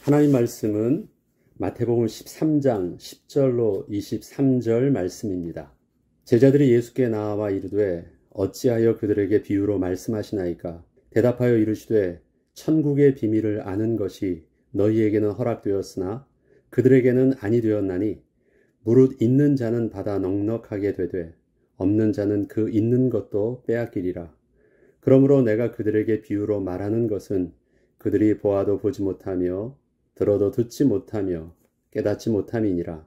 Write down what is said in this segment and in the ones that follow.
하나님 말씀은 마태복음 13장 10절로 23절 말씀입니다. 제자들이 예수께 나와 이르되 어찌하여 그들에게 비유로 말씀하시나이까? 대답하여 이르시되 천국의 비밀을 아는 것이 너희에게는 허락되었으나 그들에게는 아니 되었나니 무릇 있는 자는 받아 넉넉하게 되되 없는 자는 그 있는 것도 빼앗기리라. 그러므로 내가 그들에게 비유로 말하는 것은 그들이 보아도 보지 못하며 들어도 듣지 못하며 깨닫지 못함이니라.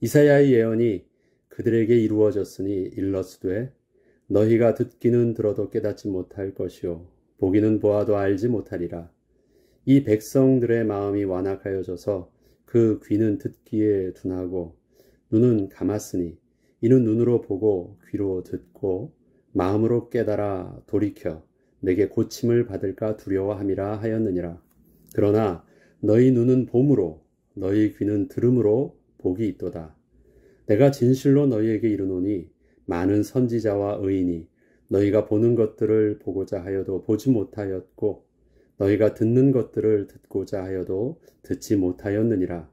이사야의 예언이 그들에게 이루어졌으니 일러스되 너희가 듣기는 들어도 깨닫지 못할 것이요 보기는 보아도 알지 못하리라. 이 백성들의 마음이 완악하여져서 그 귀는 듣기에 둔하고 눈은 감았으니 이는 눈으로 보고 귀로 듣고 마음으로 깨달아 돌이켜 내게 고침을 받을까 두려워함이라 하였느니라. 그러나 너희 눈은 봄으로 너희 귀는 들음으로 복이 있도다. 내가 진실로 너희에게 이르노니 많은 선지자와 의인이 너희가 보는 것들을 보고자 하여도 보지 못하였고 너희가 듣는 것들을 듣고자 하여도 듣지 못하였느니라.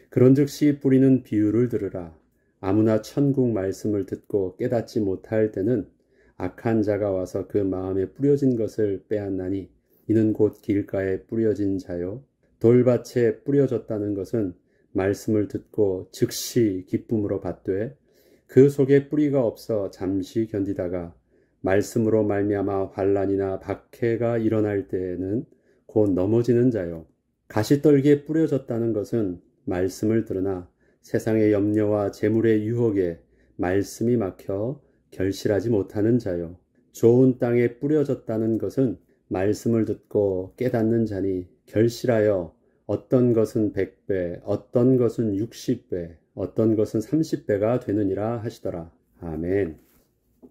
그런즉 씨 뿌리는 비유를 들으라. 아무나 천국 말씀을 듣고 깨닫지 못할 때는 악한 자가 와서 그 마음에 뿌려진 것을 빼앗나니 이는 곧 길가에 뿌려진 자요 돌밭에 뿌려졌다는 것은 말씀을 듣고 즉시 기쁨으로 받되 그 속에 뿌리가 없어 잠시 견디다가 말씀으로 말미암아 환난이나 박해가 일어날 때에는 곧 넘어지는 자요. 가시떨기에 뿌려졌다는 것은 말씀을 들으나 세상의 염려와 재물의 유혹에 말씀이 막혀 결실하지 못하는 자요. 좋은 땅에 뿌려졌다는 것은 말씀을 듣고 깨닫는 자니 결실하여 어떤 것은 100배, 어떤 것은 60배, 어떤 것은 30배가 되느니라 하시더라. 아멘.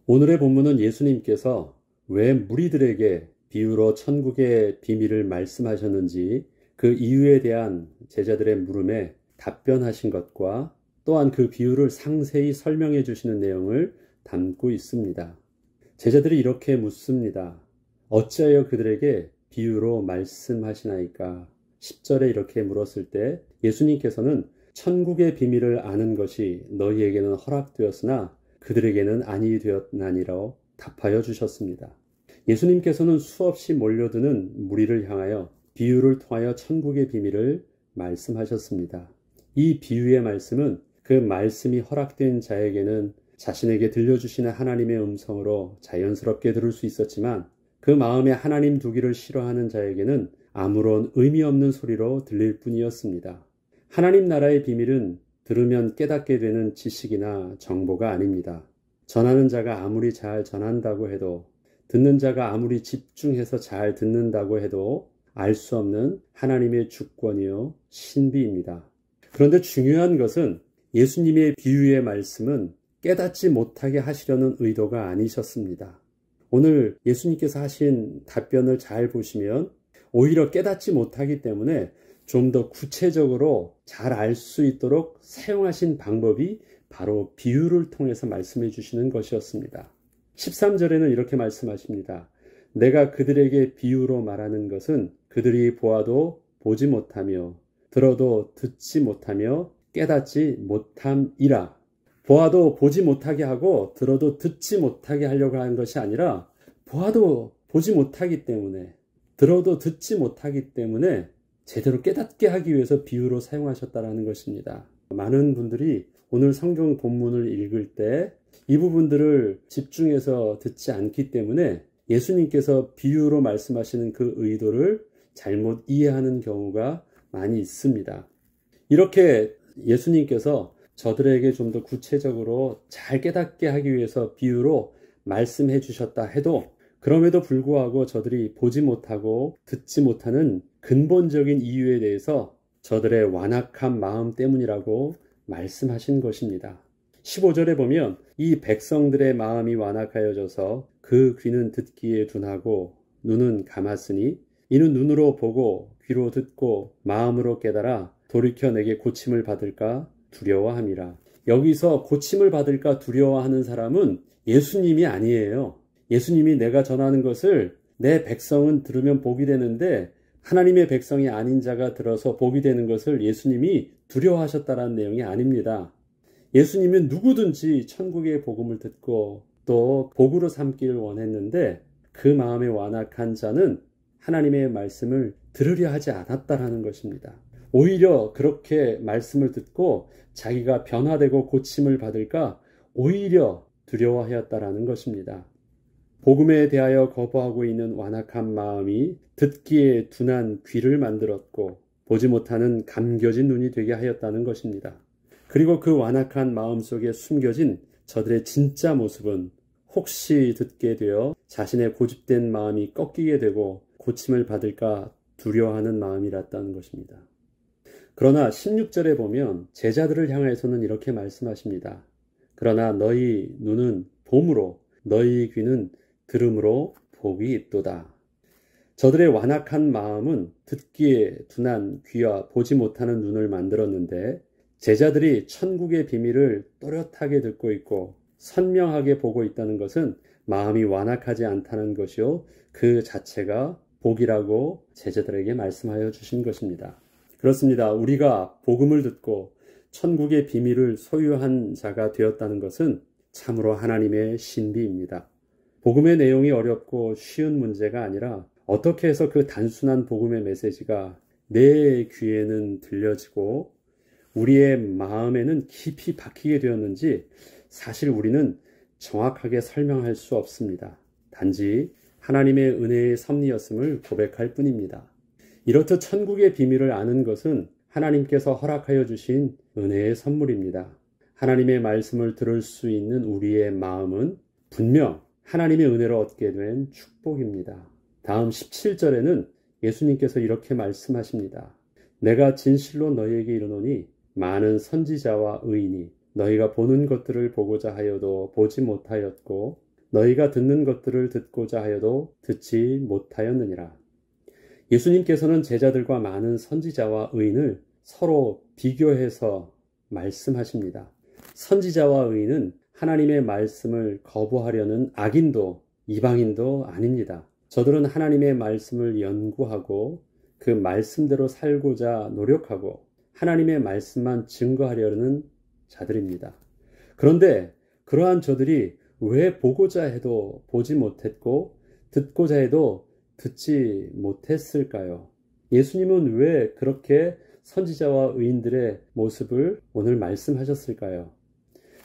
오늘의 본문은 예수님께서 왜 무리들에게 비유로 천국의 비밀을 말씀하셨는지 그 이유에 대한 제자들의 물음에 답변하신 것과 또한 그 비유를 상세히 설명해 주시는 내용을 담고 있습니다. 제자들이 이렇게 묻습니다. 어찌하여 그들에게 비유로 말씀하시나이까? 10절에 이렇게 물었을 때 예수님께서는 천국의 비밀을 아는 것이 너희에게는 허락되었으나 그들에게는 아니 되었나니라 답하여 주셨습니다. 예수님께서는 수없이 몰려드는 무리를 향하여 비유를 통하여 천국의 비밀을 말씀하셨습니다. 이 비유의 말씀은 그 말씀이 허락된 자에게는 자신에게 들려주시는 하나님의 음성으로 자연스럽게 들을 수 있었지만 그 마음에 하나님 두기를 싫어하는 자에게는 아무런 의미 없는 소리로 들릴 뿐이었습니다. 하나님 나라의 비밀은 들으면 깨닫게 되는 지식이나 정보가 아닙니다. 전하는 자가 아무리 잘 전한다고 해도 듣는 자가 아무리 집중해서 잘 듣는다고 해도 알 수 없는 하나님의 주권이요 신비입니다. 그런데 중요한 것은 예수님의 비유의 말씀은 깨닫지 못하게 하시려는 의도가 아니셨습니다. 오늘 예수님께서 하신 답변을 잘 보시면 오히려 깨닫지 못하기 때문에 좀 더 구체적으로 잘 알 수 있도록 사용하신 방법이 바로 비유를 통해서 말씀해 주시는 것이었습니다. 13절에는 이렇게 말씀하십니다. 내가 그들에게 비유로 말하는 것은 그들이 보아도 보지 못하며 들어도 듣지 못하며 깨닫지 못함이라. 보아도 보지 못하게 하고 들어도 듣지 못하게 하려고 하는 것이 아니라 보아도 보지 못하기 때문에 들어도 듣지 못하기 때문에 제대로 깨닫게 하기 위해서 비유로 사용하셨다는 것입니다. 많은 분들이 오늘 성경 본문을 읽을 때 이 부분들을 집중해서 듣지 않기 때문에 예수님께서 비유로 말씀하시는 그 의도를 잘못 이해하는 경우가 많이 있습니다. 이렇게 예수님께서 저들에게 좀 더 구체적으로 잘 깨닫게 하기 위해서 비유로 말씀해 주셨다 해도 그럼에도 불구하고 저들이 보지 못하고 듣지 못하는 근본적인 이유에 대해서 저들의 완악한 마음 때문이라고 말씀하신 것입니다. 15절에 보면 이 백성들의 마음이 완악하여져서 그 귀는 듣기에 둔하고 눈은 감았으니 이는 눈으로 보고 귀로 듣고 마음으로 깨달아 돌이켜 내게 고침을 받을까 두려워함이라. 여기서 고침을 받을까 두려워하는 사람은 예수님이 아니에요. 예수님이 내가 전하는 것을 내 백성은 들으면 복이 되는데 하나님의 백성이 아닌 자가 들어서 복이 되는 것을 예수님이 두려워하셨다는 내용이 아닙니다. 예수님은 누구든지 천국의 복음을 듣고 또 복으로 삼기를 원했는데 그 마음에 완악한 자는 하나님의 말씀을 들으려 하지 않았다라는 것입니다. 오히려 그렇게 말씀을 듣고 자기가 변화되고 고침을 받을까 오히려 두려워하였다라는 것입니다. 복음에 대하여 거부하고 있는 완악한 마음이 듣기에 둔한 귀를 만들었고 보지 못하는 감겨진 눈이 되게 하였다는 것입니다. 그리고 그 완악한 마음 속에 숨겨진 저들의 진짜 모습은 혹시 듣게 되어 자신의 고집된 마음이 꺾이게 되고 고침을 받을까 두려워하는 마음이랐다는 것입니다. 그러나 16절에 보면 제자들을 향해서는 이렇게 말씀하십니다. 그러나 너희 눈은 봄으로 너희 귀는 들음으로 복이 있도다. 저들의 완악한 마음은 듣기에 둔한 귀와 보지 못하는 눈을 만들었는데 제자들이 천국의 비밀을 또렷하게 듣고 있고 선명하게 보고 있다는 것은 마음이 완악하지 않다는 것이요 그 자체가 복이라고 제자들에게 말씀하여 주신 것입니다. 그렇습니다. 우리가 복음을 듣고 천국의 비밀을 소유한 자가 되었다는 것은 참으로 하나님의 신비입니다. 복음의 내용이 어렵고 쉬운 문제가 아니라 어떻게 해서 그 단순한 복음의 메시지가 내 귀에는 들려지고 우리의 마음에는 깊이 박히게 되었는지 사실 우리는 정확하게 설명할 수 없습니다. 단지 하나님의 은혜의 섭리였음을 고백할 뿐입니다. 이렇듯 천국의 비밀을 아는 것은 하나님께서 허락하여 주신 은혜의 선물입니다. 하나님의 말씀을 들을 수 있는 우리의 마음은 분명 하나님의 은혜로 얻게 된 축복입니다. 다음 17절에는 예수님께서 이렇게 말씀하십니다. 내가 진실로 너희에게 이르노니 많은 선지자와 의인이 너희가 보는 것들을 보고자 하여도 보지 못하였고 너희가 듣는 것들을 듣고자 하여도 듣지 못하였느니라. 예수님께서는 제자들과 많은 선지자와 의인을 서로 비교해서 말씀하십니다. 선지자와 의인은 하나님의 말씀을 거부하려는 악인도 이방인도 아닙니다. 저들은 하나님의 말씀을 연구하고 그 말씀대로 살고자 노력하고 하나님의 말씀만 증거하려는 자들입니다. 그런데 그러한 저들이 왜 보고자 해도 보지 못했고 듣고자 해도 듣지 못했을까요? 예수님은 왜 그렇게 선지자와 의인들의 모습을 오늘 말씀하셨을까요?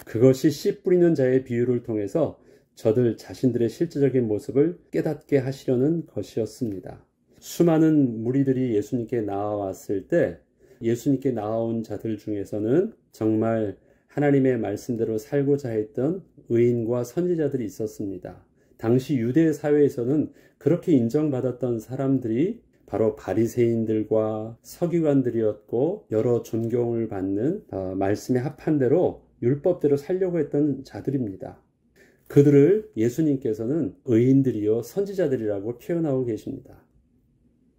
그것이 씨 뿌리는 자의 비유를 통해서 저들 자신들의 실제적인 모습을 깨닫게 하시려는 것이었습니다. 수많은 무리들이 예수님께 나와왔을 때 예수님께 나아온 자들 중에서는 정말 하나님의 말씀대로 살고자 했던 의인과 선지자들이 있었습니다. 당시 유대 사회에서는 그렇게 인정받았던 사람들이 바로 바리새인들과 서기관들이었고 여러 존경을 받는 말씀에 합한 대로 율법대로 살려고 했던 자들입니다. 그들을 예수님께서는 의인들이요 선지자들이라고 표현하고 계십니다.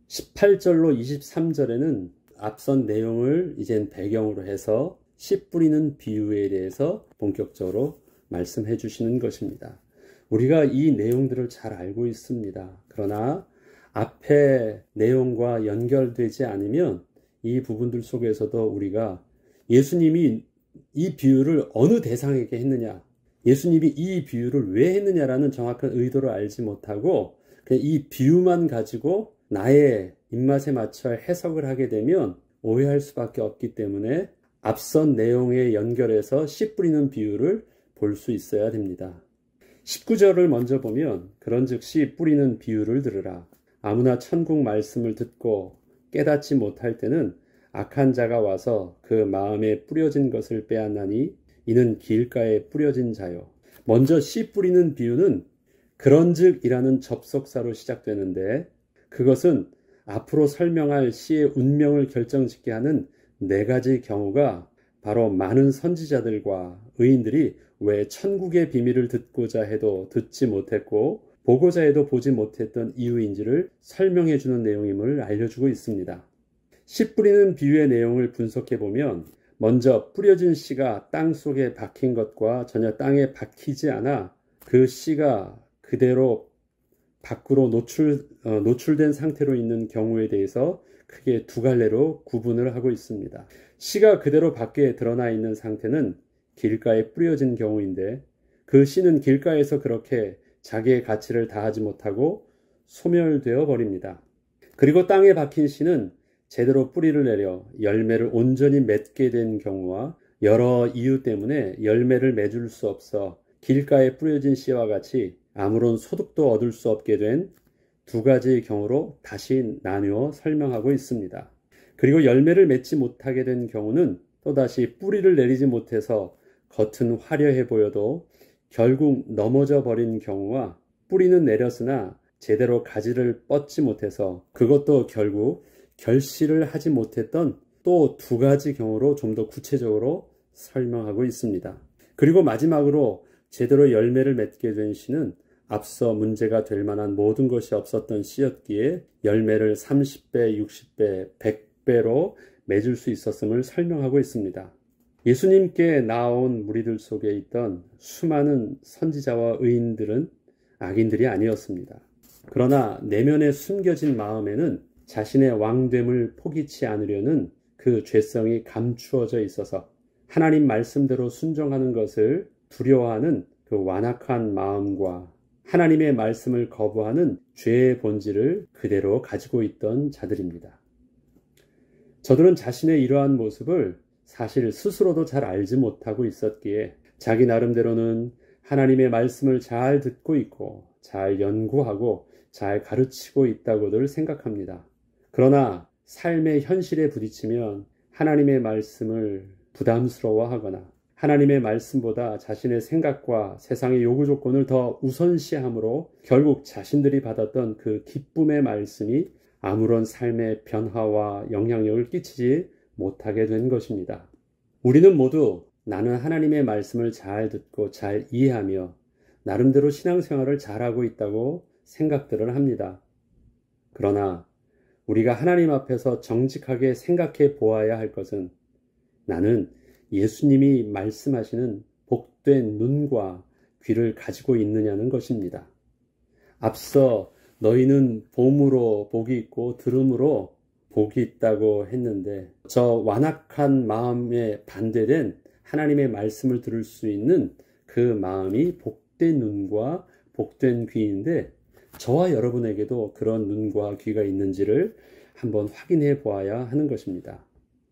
18절로 23절에는 앞선 내용을 이젠 배경으로 해서 씨 뿌리는 비유에 대해서 본격적으로 말씀해 주시는 것입니다. 우리가 이 내용들을 잘 알고 있습니다. 그러나 앞에 내용과 연결되지 않으면 이 부분들 속에서도 우리가 예수님이 이 비유를 어느 대상에게 했느냐, 예수님이 이 비유를 왜 했느냐라는 정확한 의도를 알지 못하고 그냥 이 비유만 가지고 나의 입맛에 맞춰 해석을 하게 되면 오해할 수밖에 없기 때문에 앞선 내용에 연결해서 씨 뿌리는 비유를 볼 수 있어야 됩니다. 19절을 먼저 보면 그런즉 씨 뿌리는 비유를 들으라. 아무나 천국 말씀을 듣고 깨닫지 못할 때는 악한 자가 와서 그 마음에 뿌려진 것을 빼앗나니 이는 길가에 뿌려진 자요. 먼저 씨 뿌리는 비유는 그런즉이라는 접속사로 시작되는데 그것은 앞으로 설명할 씨의 운명을 결정짓게 하는 네 가지 경우가 바로 많은 선지자들과 의인들이 왜 천국의 비밀을 듣고자 해도 듣지 못했고 보고자 해도 보지 못했던 이유인지를 설명해 주는 내용임을 알려주고 있습니다. 씨 뿌리는 비유의 내용을 분석해 보면 먼저 뿌려진 씨가 땅 속에 박힌 것과 전혀 땅에 박히지 않아 그 씨가 그대로 밖으로 노출된 상태로 있는 경우에 대해서 크게 두 갈래로 구분을 하고 있습니다. 씨가 그대로 밖에 드러나 있는 상태는 길가에 뿌려진 경우인데 그 씨는 길가에서 그렇게 자기의 가치를 다하지 못하고 소멸되어 버립니다. 그리고 땅에 박힌 씨는 제대로 뿌리를 내려 열매를 온전히 맺게 된 경우와 여러 이유 때문에 열매를 맺을 수 없어 길가에 뿌려진 씨와 같이 아무런 소득도 얻을 수 없게 된 두 가지의 경우로 다시 나누어 설명하고 있습니다. 그리고 열매를 맺지 못하게 된 경우는 또다시 뿌리를 내리지 못해서 겉은 화려해 보여도 결국 넘어져 버린 경우와 뿌리는 내렸으나 제대로 가지를 뻗지 못해서 그것도 결국 결실을 하지 못했던 또 두 가지 경우로 좀 더 구체적으로 설명하고 있습니다. 그리고 마지막으로 제대로 열매를 맺게 된 씨는 앞서 문제가 될 만한 모든 것이 없었던 씨였기에 열매를 30배, 60배, 100배로 맺을 수 있었음을 설명하고 있습니다. 예수님께 나온 무리들 속에 있던 수많은 선지자와 의인들은 악인들이 아니었습니다. 그러나 내면에 숨겨진 마음에는 자신의 왕됨을 포기치 않으려는 그 죄성이 감추어져 있어서 하나님 말씀대로 순종하는 것을 두려워하는 그 완악한 마음과 하나님의 말씀을 거부하는 죄의 본질을 그대로 가지고 있던 자들입니다. 저들은 자신의 이러한 모습을 사실 스스로도 잘 알지 못하고 있었기에 자기 나름대로는 하나님의 말씀을 잘 듣고 있고 잘 연구하고 잘 가르치고 있다고들 생각합니다. 그러나 삶의 현실에 부딪히면 하나님의 말씀을 부담스러워하거나 하나님의 말씀보다 자신의 생각과 세상의 요구 조건을 더 우선시함으로 결국 자신들이 받았던 그 기쁨의 말씀이 아무런 삶의 변화와 영향력을 끼치지 못하게 된 것입니다. 우리는 모두 나는 하나님의 말씀을 잘 듣고 잘 이해하며 나름대로 신앙생활을 잘하고 있다고 생각들을 합니다. 그러나 우리가 하나님 앞에서 정직하게 생각해 보아야 할 것은 나는 예수님이 말씀하시는 복된 눈과 귀를 가지고 있느냐는 것입니다. 앞서 너희는 봄으로 복이 있고 들음으로 복이 있다고 했는데 저 완악한 마음에 반대된 하나님의 말씀을 들을 수 있는 그 마음이 복된 눈과 복된 귀인데 저와 여러분에게도 그런 눈과 귀가 있는지를 한번 확인해 보아야 하는 것입니다.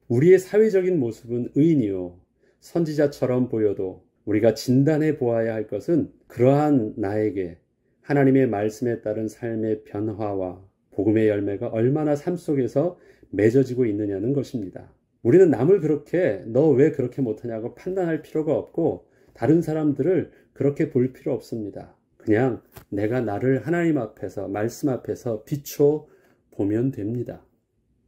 우리의 사회적인 모습은 의인이요 선지자처럼 보여도 우리가 진단해 보아야 할 것은 그러한 나에게 하나님의 말씀에 따른 삶의 변화와 복음의 열매가 얼마나 삶 속에서 맺어지고 있느냐는 것입니다. 우리는 남을 그렇게 너 왜 그렇게 못하냐고 판단할 필요가 없고 다른 사람들을 그렇게 볼 필요 없습니다. 그냥 내가 나를 하나님 앞에서 말씀 앞에서 비춰 보면 됩니다.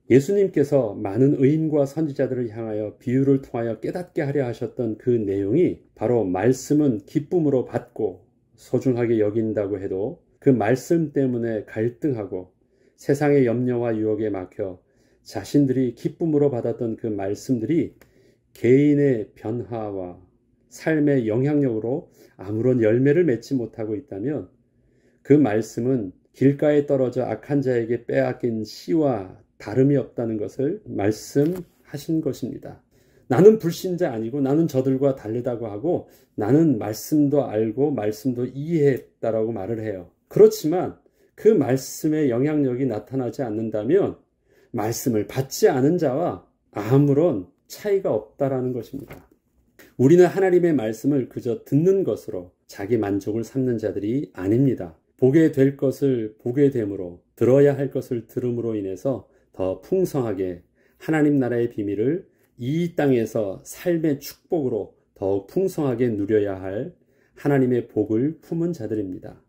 예수님께서 많은 의인과 선지자들을 향하여 비유를 통하여 깨닫게 하려 하셨던 그 내용이 바로 말씀은 기쁨으로 받고 소중하게 여긴다고 해도 그 말씀 때문에 갈등하고 세상의 염려와 유혹에 막혀 자신들이 기쁨으로 받았던 그 말씀들이 개인의 변화와 삶의 영향력으로 아무런 열매를 맺지 못하고 있다면 그 말씀은 길가에 떨어져 악한 자에게 빼앗긴 씨와 다름이 없다는 것을 말씀하신 것입니다. 나는 불신자 아니고 나는 저들과 다르다고 하고 나는 말씀도 알고 말씀도 이해했다라고 말을 해요. 그렇지만 그 말씀의 영향력이 나타나지 않는다면 말씀을 받지 않은 자와 아무런 차이가 없다라는 것입니다. 우리는 하나님의 말씀을 그저 듣는 것으로 자기 만족을 삼는 자들이 아닙니다. 보게 될 것을 보게 됨으로 들어야 할 것을 들음으로 인해서 더 풍성하게 하나님 나라의 비밀을 이 땅에서 삶의 축복으로 더욱 풍성하게 누려야 할 하나님의 복을 품은 자들입니다.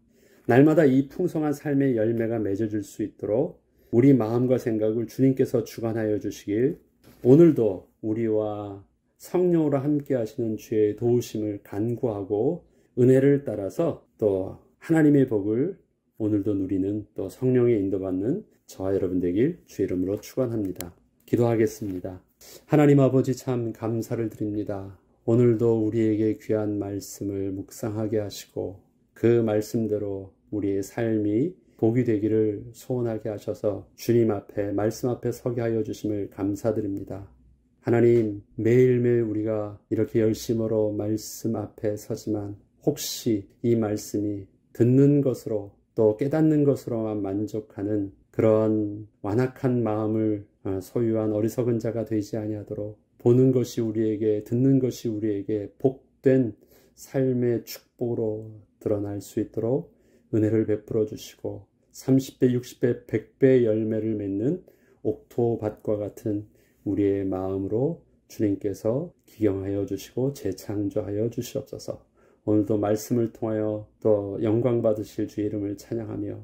날마다 이 풍성한 삶의 열매가 맺어질 수 있도록 우리 마음과 생각을 주님께서 주관하여 주시길 오늘도 우리와 성령으로 함께 하시는 주의 도우심을 간구하고 은혜를 따라서 또 하나님의 복을 오늘도 누리는 또 성령의 인도받는 저와 여러분 되길 주의 이름으로 축원합니다. 기도하겠습니다. 하나님 아버지 참 감사를 드립니다. 오늘도 우리에게 귀한 말씀을 묵상하게 하시고 그 말씀대로 우리의 삶이 복이 되기를 소원하게 하셔서 주님 앞에 말씀 앞에 서게 하여 주심을 감사드립니다. 하나님, 매일매일 우리가 이렇게 열심으로 말씀 앞에 서지만 혹시 이 말씀이 듣는 것으로 또 깨닫는 것으로만 만족하는 그런 완악한 마음을 소유한 어리석은 자가 되지 아니하도록 보는 것이 우리에게, 듣는 것이 우리에게 복된 삶의 축복으로 드러날 수 있도록 은혜를 베풀어 주시고 30배, 60배, 100배의 열매를 맺는 옥토밭과 같은 우리의 마음으로 주님께서 기경하여 주시고 재창조하여 주시옵소서. 오늘도 말씀을 통하여 또 영광 받으실 주의 이름을 찬양하며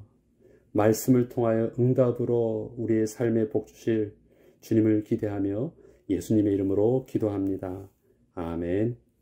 말씀을 통하여 응답으로 우리의 삶에 복 주실 주님을 기대하며 예수님의 이름으로 기도합니다. 아멘.